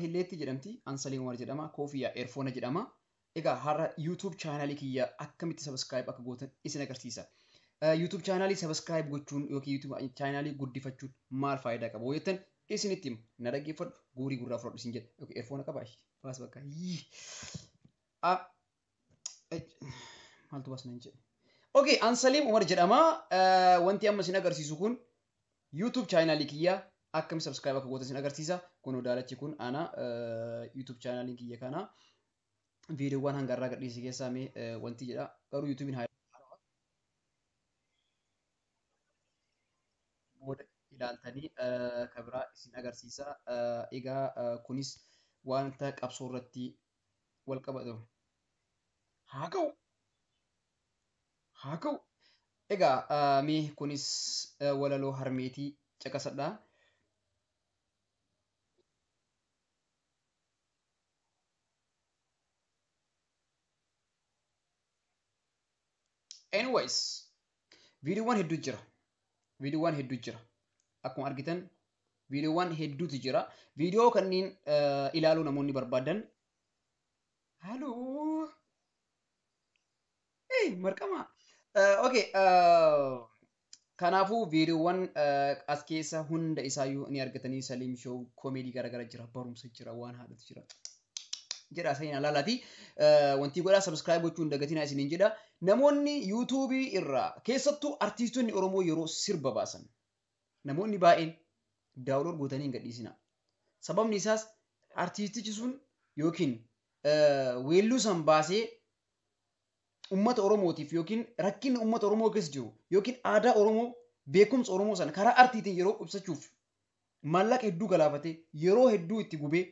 hilleetti jedhamti Ansalii Umar jedhama koofiyaa eerfoona jedhama egaa har'a YouTube channel kiyya akkamitti subscribe akka gootan isin agarsiisa YouTube channel subscribe gochuun yookiin YouTube channel guddifachuun maal faayidaa qaba jettan isinitti na dhaggeeffadhu guurii gurraa fudhadhu isin jedha yookiin eerfoona qaba baas bakka maaltu baas nan jedhe okay Ansalii Umar jedhama wanti amma isin agarsiisu kun YouTube channel kiyya akkam subscribe akka gootan isin agarsiisa kun odaalachi kun ana YouTube channel kiyya kana viidiyoowwan hanga irraa gadhiisee keessaa mee wanti jedha garuu YouTubein haa booda ilaaltanii kabira isin agarsiisa egaa kunis wanta qabsoo irratti wal qabatu haa ka'u egaa mee kunis walaloo harmeetii caqasadhaa anyways viidiyoowwan hedduu jira akkuma argitan viidiyoowwan hedduutu jira viidiyoo kanneen ilaaluu namoonni barbaadan haloo marqama okay kanaafuu viidiyoowwan as keessa hunda isaayyuu ni argatanii Saliim Show koomedii garagara jira barumsa jira waan haadhatu jira jedha sayina lalaati wanti godhaa subscribe gochuun dagatina isiniin jedha namoonni YouTube irraa keessattuu artiistonni Oromoo yeroo sirba baasan namoonni baay'een daawunlood gootanii hin gadhiisina sababni isaas artiistichi sun yookiin weelluu san baasee ummata Oromootiif yookiin rakkinni ummata Oromoo keessa jiru yookiin aadaa Oromoo beekumsa Oromoo san karaa artiitiin yeroo ibsachuuf maallaqa hedduu galaafatee yeroo hedduu itti gubee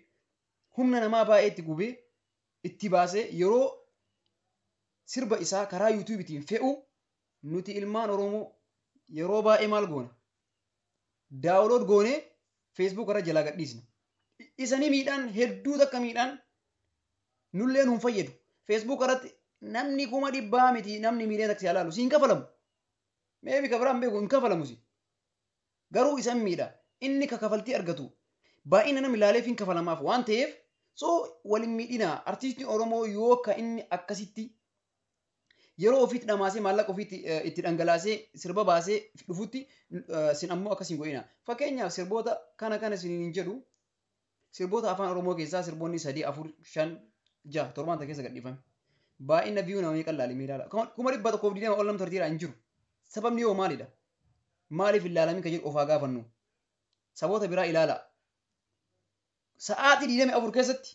humna namaa baay'ee itti gubee itti baasee yeroo sirba isaa karaa YouTube'itiin fe'u nuti ilmaan Oromoo yeroo baay'ee maal goona daawunlood goone Facebook irra jalaa gadhiisna isanii miidhaan hedduu takka miidhaan nullee nuun fayyadu Facebook irratti namni 100 miti namni miiliyoona takka ilaalu siin kafalamu meebi kabiraan beeku hin kafalamu si garuu isan miidha inni kafaltii argatu baay'ina nama ilaaleef hin kafalamaaf waan ta'eef so walin miidhina artiistii Oromoo yoo ka inni akkasitti yeroo ofiitti dhamaasee maallaqa ofiitti itti dhangalaasee sirba baasee dhufutti sin ammoo akkasiin godhina fakkeenyaaf sirboota kana isiniin jedhu sirboota afaan Oromoo keessaa sirboonni 3 4 5 6 7 keessa gadhiifame baay'ina view nama meeqa ilaale ilaala 120 ol nam tartiidhaan hin jiru sababni yoo maalidha maaliif ilaalamin ka jedhu ofaa gaafannu saboota biraa ilaala sa'aatii 24 keessatti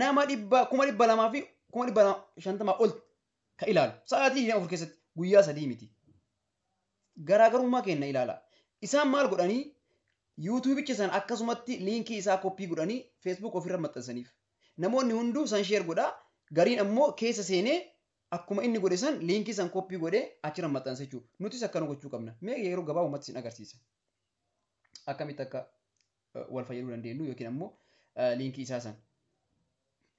nama 200,000 fi 250 ol ka ilaalu sa'aatii 24 keessatti guyyaa 3 miti garaagarummaa kenna ilaala isaan maal godhanii YouTube'icha san akkasumatti liinkii isaa koppii godhanii Facebook ofirra maxxansaniif namoonni hunduu san share godhaa gariin ammoo keessa seenee akkuma inni godhe san liinkii san koppii godhee achirra maxxansa jechuudha nutis akkana gochuu qabna mee yeroo gabaabumatti sin agarsiisa akkamitti akka wal fayyaduu dandeenyu yookiin ammoo liinkii isaa san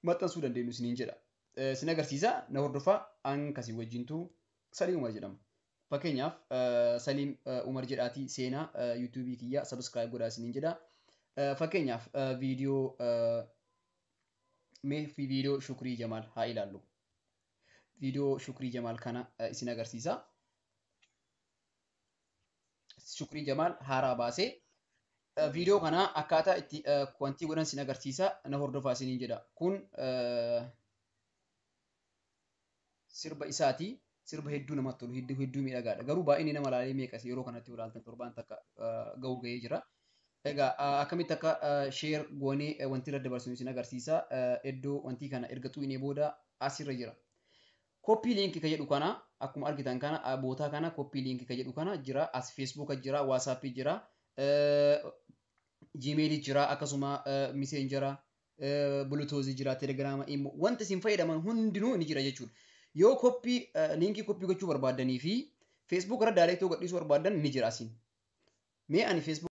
maxxansuu dandeenyu isiniin jedha sin agarsiisa na hordofaa akkasii wajjintu Saliim Umar jedhama fakkeenyaaf Saliim Umar jedhaatii seenaa YouTube kiyya subscribe godhaa isiniin jedha fakkeenyaaf viidiyoo Shukrii Jamaal haa ilaallu viidiyoo Shukrii Jamaal kana isin agarsiisa Shukrii Jamaal haaraa baasee viidiyoo kana akkaataa itti wanti godhan isin agarsiisa na hordofaa isiniin jedha kun sirba isaati sirba hedduu namatti tolu hedduu miidhagaadha garuu baay'inni nama ilaalee meeqas yeroo kanatti ilaaltan torbaan takka ga'uu ga'ee jira egaa akkamitti akka share goonee wanti irra dabarsinu isin agarsiisa iddoo wanti kana erga xuqnee booda asirra jira copy link ka jedhu kana akkuma argitan kana bootaa kana copy link ka jedhu kana jira as Facebook jira WhatsApp jira Gmail jira akkasuma Messenger Bluetooth jira Telegram immoo wanta isin fayyadaman hundinuu ni jira jechuudha yoo copy linkii copy gochuu barbaadanii fi Facebook irra direct gadhiisuu barbaadan ni jira asin mee ani Facebook